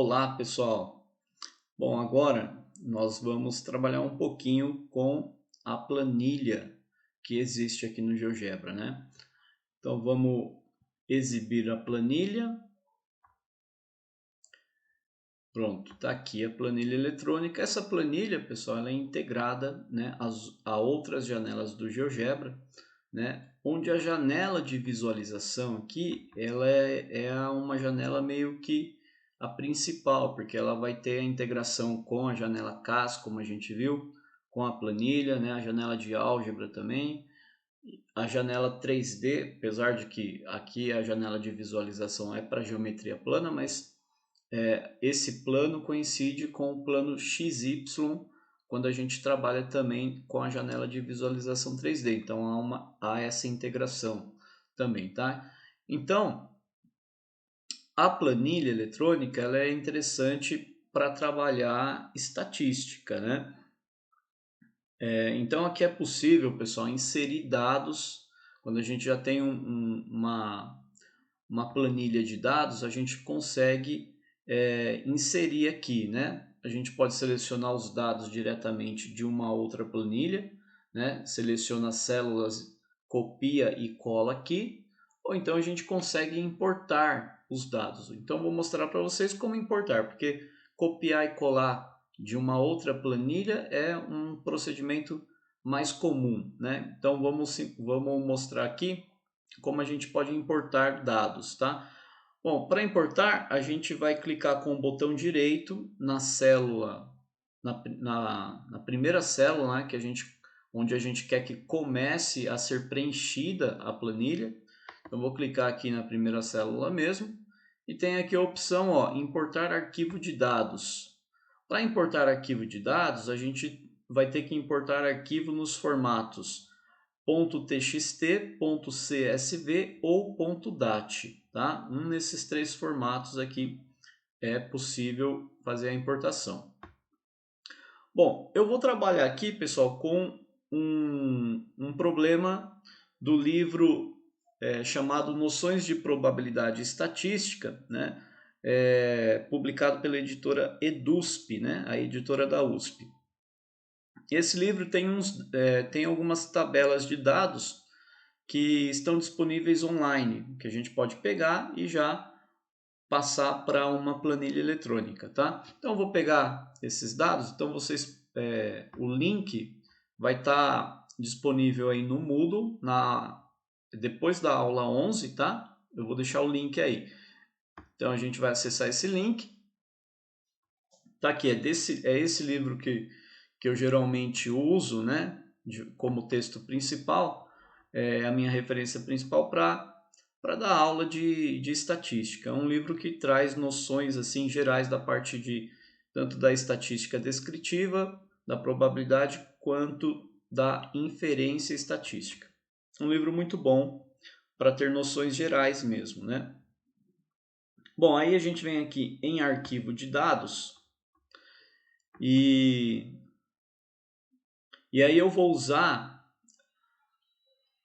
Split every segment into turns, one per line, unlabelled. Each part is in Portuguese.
Olá, pessoal. Bom, agora nós vamos trabalhar um pouquinho com a planilha que existe aqui no GeoGebra, né? Então vamos exibir a planilha. Pronto, está aqui a planilha eletrônica. Essa planilha, pessoal, ela é integrada, né, a outras janelas do GeoGebra, né? Onde a janela de visualização aqui, ela é uma janela meio que a principal, porque ela vai ter a integração com a janela CAS, como a gente viu, com a planilha, né? A janela de álgebra também, a janela 3D, apesar de que aqui a janela de visualização é para geometria plana, mas esse plano coincide com o plano XY quando a gente trabalha também com a janela de visualização 3D. Então há essa integração também, tá? Então, a planilha eletrônica ela é interessante para trabalhar estatística, né? Então aqui é possível, pessoal, inserir dados. Quando a gente já tem uma planilha de dados, a gente consegue inserir aqui, né? A gente pode selecionar os dados diretamente de uma outra planilha, né? Seleciona as células, copia e cola aqui, ou então a gente consegue importar os dados. Então vou mostrar para vocês como importar, porque copiar e colar de uma outra planilha é um procedimento mais comum, né? Então vamos mostrar aqui como a gente pode importar dados, tá? Bom, para importar, a gente vai clicar com o botão direito na célula, na primeira célula, né, onde a gente quer que comece a ser preenchida a planilha. Então, vou clicar aqui na primeira célula mesmo. E tem aqui a opção, ó, importar arquivo de dados. Para importar arquivo de dados, a gente vai ter que importar arquivo nos formatos .txt, .csv ou .dat, tá? Desses três formatos aqui é possível fazer a importação. Bom, eu vou trabalhar aqui, pessoal, com um problema do livro chamado Noções de Probabilidade Estatística, né? Publicado pela editora EDUSP, né? A editora da USP. Esse livro tem algumas tabelas de dados que estão disponíveis online, que a gente pode pegar e já passar para uma planilha eletrônica, tá? Então, eu vou pegar esses dados. Então, o link vai estar disponível aí no Moodle, depois da aula 11, tá? Eu vou deixar o link aí. Então, a gente vai acessar esse link. Tá aqui, é esse livro que eu geralmente uso, né? Como texto principal, é a minha referência principal para dar aula de estatística. É um livro que traz noções assim gerais da parte de tanto da estatística descritiva, da probabilidade, quanto da inferência estatística. Um livro muito bom para ter noções gerais mesmo, né? Bom, aí a gente vem aqui em arquivo de dados e aí eu vou usar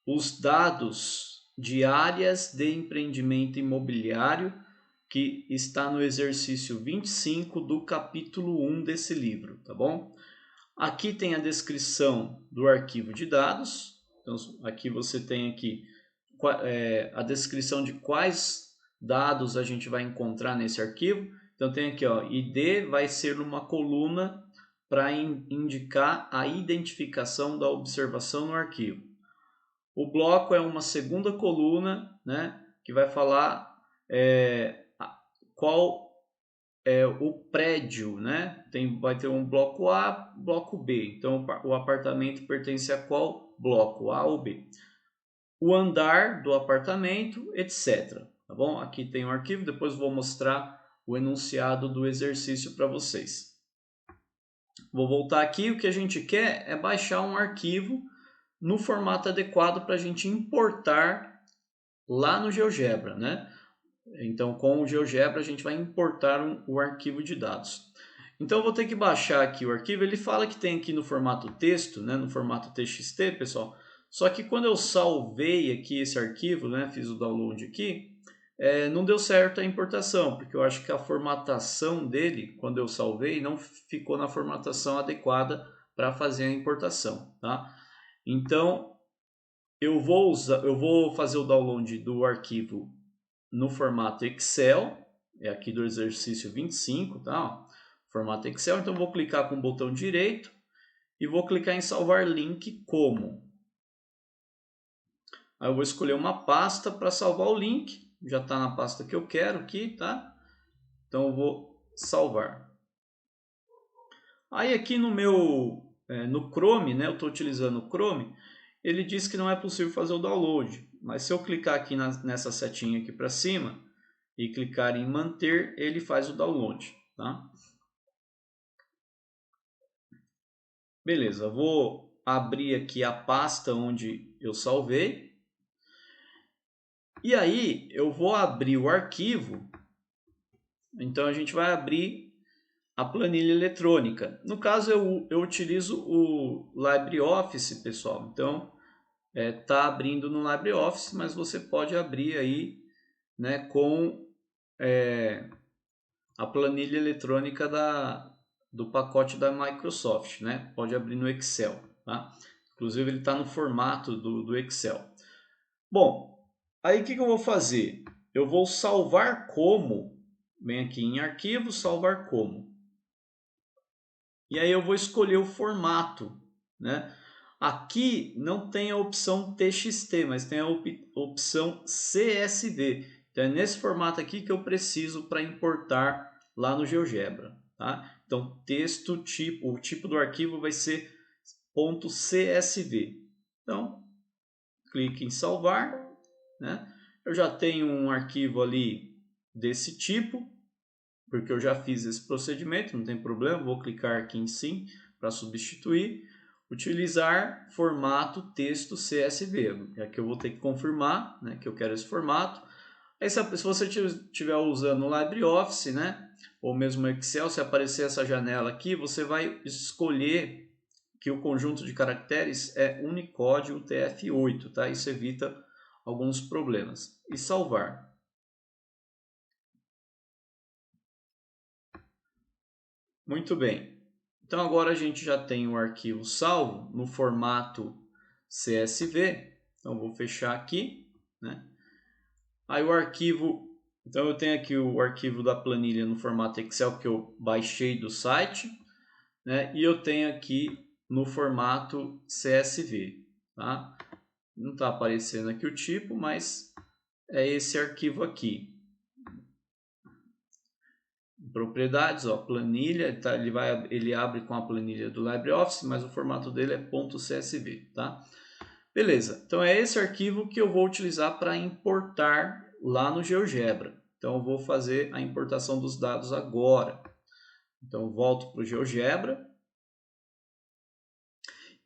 os dados de áreas de empreendimento imobiliário que está no exercício 25 do capítulo 1 desse livro, tá bom? Aqui tem a descrição do arquivo de dados. Então, aqui você tem aqui a descrição de quais dados a gente vai encontrar nesse arquivo. Então, tem aqui, ó, ID vai ser uma coluna para indicar a identificação da observação no arquivo. O bloco é uma segunda coluna, né, que vai falar qual é o prédio, né? Vai ter um bloco A, bloco B. Então, o apartamento pertence a qual bloco, A ou B? O andar do apartamento, etc. Tá bom? Aqui tem um arquivo, depois vou mostrar o enunciado do exercício para vocês. Vou voltar aqui, o que a gente quer é baixar um arquivo no formato adequado para a gente importar lá no GeoGebra, né? Então, com o GeoGebra, a gente vai importar o arquivo de dados. Então, eu vou ter que baixar aqui o arquivo. Ele fala que tem aqui no formato texto, né? No formato TXT, pessoal. Só que quando eu salvei aqui esse arquivo, né? Fiz o download aqui, não deu certo a importação, porque eu acho que a formatação dele, quando eu salvei, não ficou na formatação adequada para fazer a importação, tá? Então, eu vou fazer o download do arquivo no formato Excel, é aqui do exercício 25, tá? Formato Excel, então eu vou clicar com o botão direito e vou clicar em salvar link como. Aí eu vou escolher uma pasta para salvar o link, já está na pasta que eu quero aqui, tá? Então eu vou salvar. Aí aqui no meu, no Chrome, né? Eu estou utilizando o Chrome, ele diz que não é possível fazer o download. Mas se eu clicar aqui nessa setinha aqui para cima e clicar em manter, ele faz o download, tá? Beleza, vou abrir aqui a pasta onde eu salvei. E aí eu vou abrir o arquivo. Então a gente vai abrir a planilha eletrônica. No caso eu utilizo o LibreOffice, pessoal. Então tá abrindo no LibreOffice, mas você pode abrir aí, né, com a planilha eletrônica do pacote da Microsoft, né? Pode abrir no Excel, tá? Inclusive ele está no formato do Excel. Bom, aí o que eu vou fazer? Eu vou salvar como, vem aqui em arquivo, salvar como. E aí eu vou escolher o formato, né? Aqui não tem a opção TXT, mas tem a opção CSV. Então é nesse formato aqui que eu preciso para importar lá no GeoGebra, tá? Então texto tipo, o tipo do arquivo vai ser .csv. Então clique em salvar, né? Eu já tenho um arquivo ali desse tipo, porque eu já fiz esse procedimento, não tem problema, vou clicar aqui em sim para substituir. Utilizar formato texto CSV. Aqui eu vou ter que confirmar, né, que eu quero esse formato. Aí, se você estiver usando o LibreOffice, né, ou mesmo Excel, se aparecer essa janela aqui, você vai escolher que o conjunto de caracteres é Unicode UTF-8, tá? Isso evita alguns problemas. E salvar. Muito bem. Então agora a gente já tem o arquivo salvo no formato CSV. Então vou fechar aqui, né? Aí o arquivo, então eu tenho aqui o arquivo da planilha no formato Excel que eu baixei do site, né? E eu tenho aqui no formato CSV, tá? Não está aparecendo aqui o tipo, mas é esse arquivo aqui. Propriedades, ó, planilha, tá, ele abre com a planilha do LibreOffice, mas o formato dele é .csv, tá? Beleza, então é esse arquivo que eu vou utilizar para importar lá no GeoGebra. Então eu vou fazer a importação dos dados agora. Então eu volto para o GeoGebra.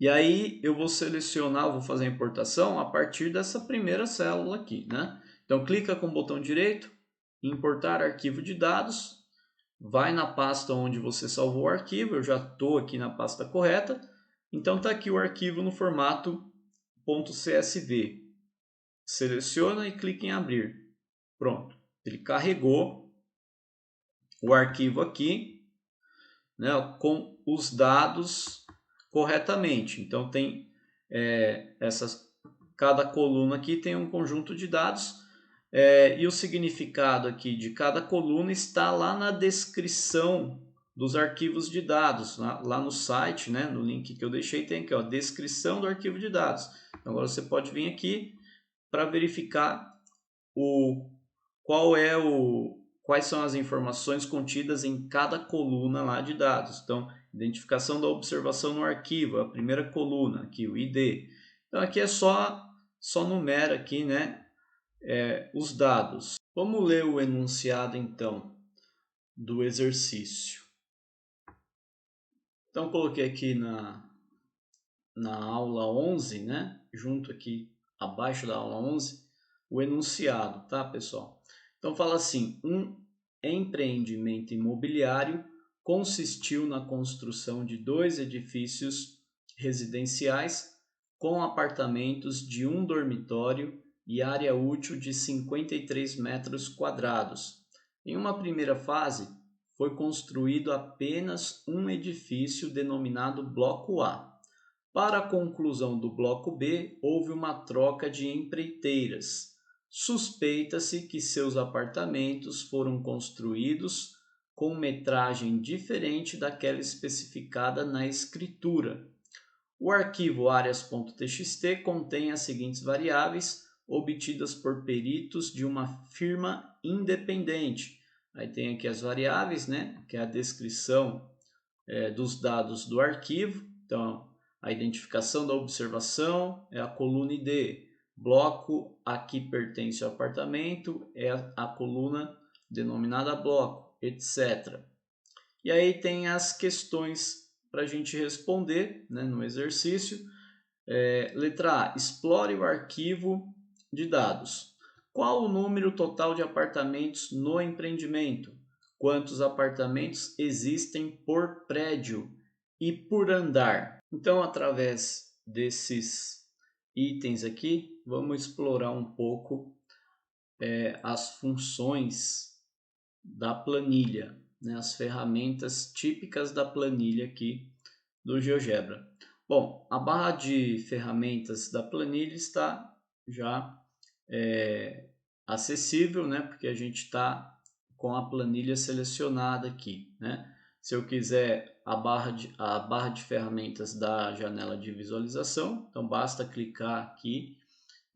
E aí eu vou selecionar, vou fazer a importação a partir dessa primeira célula aqui, né? Então clica com o botão direito, importar arquivo de dados, vai na pasta onde você salvou o arquivo, eu já estou aqui na pasta correta, então está aqui o arquivo no formato .csv. Seleciona e clica em abrir. Pronto, ele carregou o arquivo aqui, né, com os dados corretamente. Então tem cada coluna aqui tem um conjunto de dados e o significado aqui de cada coluna está lá na descrição dos arquivos de dados, lá no site, né, no link que eu deixei tem aqui, ó, descrição do arquivo de dados. Então, agora você pode vir aqui para verificar quais são as informações contidas em cada coluna lá de dados. Então, identificação da observação no arquivo, a primeira coluna, aqui o ID. Então, aqui é só numera aqui, né, os dados. Vamos ler o enunciado, então, do exercício. Então, coloquei aqui na aula 11, né, junto aqui, abaixo da aula 11, o enunciado, tá, pessoal? Então, fala assim, um empreendimento imobiliário consistiu na construção de 2 edifícios residenciais com apartamentos de 1 dormitório e área útil de 53 metros quadrados. Em uma primeira fase, foi construído apenas um edifício denominado Bloco A. Para a conclusão do Bloco B, houve uma troca de empreiteiras. Suspeita-se que seus apartamentos foram construídos com metragem diferente daquela especificada na escritura. O arquivo áreas.txt contém as seguintes variáveis obtidas por peritos de uma firma independente. Aí tem aqui as variáveis, né, que é a descrição dos dados do arquivo. Então, a identificação da observação é a coluna ID. Bloco a que pertence ao apartamento é a coluna denominada bloco, etc. E aí tem as questões para a gente responder, né, no exercício. Letra A, explore o arquivo de dados. Qual o número total de apartamentos no empreendimento? Quantos apartamentos existem por prédio e por andar? Então, através desses itens aqui, vamos explorar um pouco as funções da planilha, né? As ferramentas típicas da planilha aqui do GeoGebra. Bom, a barra de ferramentas da planilha está já acessível, né? Porque a gente está com a planilha selecionada aqui, né? Se eu quiser a barra de ferramentas da janela de visualização, então basta clicar aqui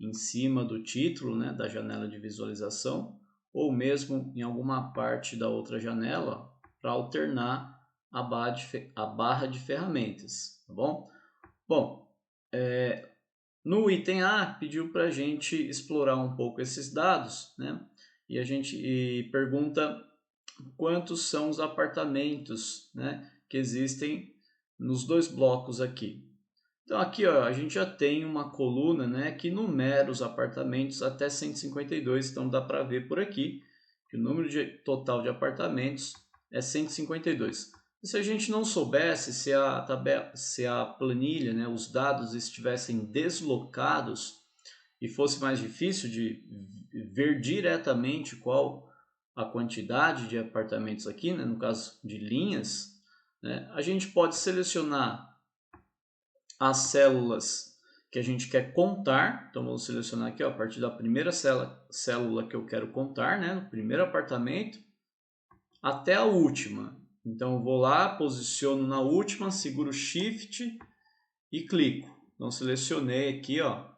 em cima do título, né, da janela de visualização, ou mesmo em alguma parte da outra janela para alternar a barra de ferramentas, tá bom? Bom, no item A pediu para a gente explorar um pouco esses dados, né? E a gente pergunta quantos são os apartamentos, né, que existem nos dois blocos aqui. Então aqui, ó, a gente já tem uma coluna, né, que numera os apartamentos até 152, então dá para ver por aqui que o número total de apartamentos é 152. E se a gente não soubesse, se a planilha, né, os dados estivessem deslocados e fosse mais difícil de ver diretamente qual a quantidade de apartamentos aqui, né, no caso de linhas, né, a gente pode selecionar as células que a gente quer contar. Então, vou selecionar aqui, ó, a partir da primeira célula que eu quero contar, né, no primeiro apartamento, até a última. Então, eu vou lá, posiciono na última, seguro Shift e clico. Então, selecionei aqui, ó,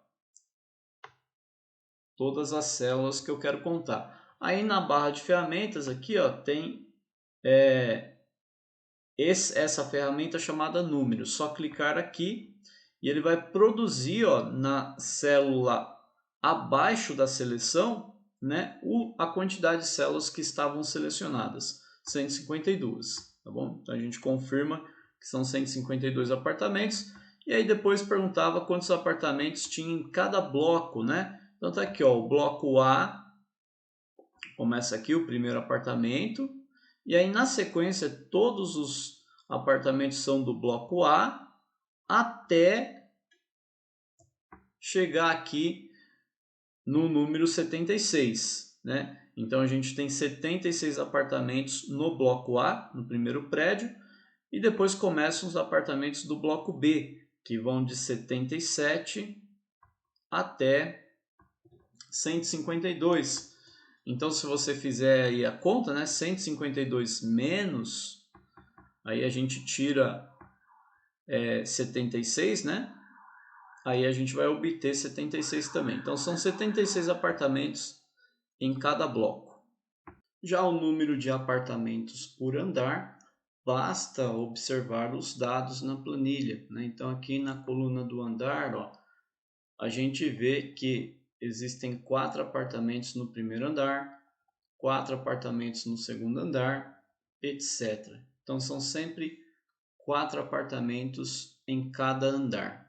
todas as células que eu quero contar. Aí, na barra de ferramentas, aqui, ó, tem essa ferramenta chamada número. Só clicar aqui e ele vai produzir, ó, na célula abaixo da seleção, né, a quantidade de células que estavam selecionadas, 152, tá bom? Então a gente confirma que são 152 apartamentos e aí depois perguntava quantos apartamentos tinha em cada bloco, né? Então tá aqui, ó, o bloco A, começa aqui o primeiro apartamento e aí na sequência todos os apartamentos são do bloco A até chegar aqui no número 76, né? Então a gente tem 76 apartamentos no bloco A, no primeiro prédio, e depois começam os apartamentos do bloco B, que vão de 77 até 152. Então se você fizer aí a conta, né, 152 menos, aí a gente tira 76, né? Aí a gente vai obter 76 também. Então são 76 apartamentos em cada bloco. Já o número de apartamentos por andar, basta observar os dados na planilha, né? Então aqui na coluna do andar, ó, a gente vê que existem 4 apartamentos no primeiro andar, 4 apartamentos no segundo andar, etc. Então são sempre 4 apartamentos em cada andar.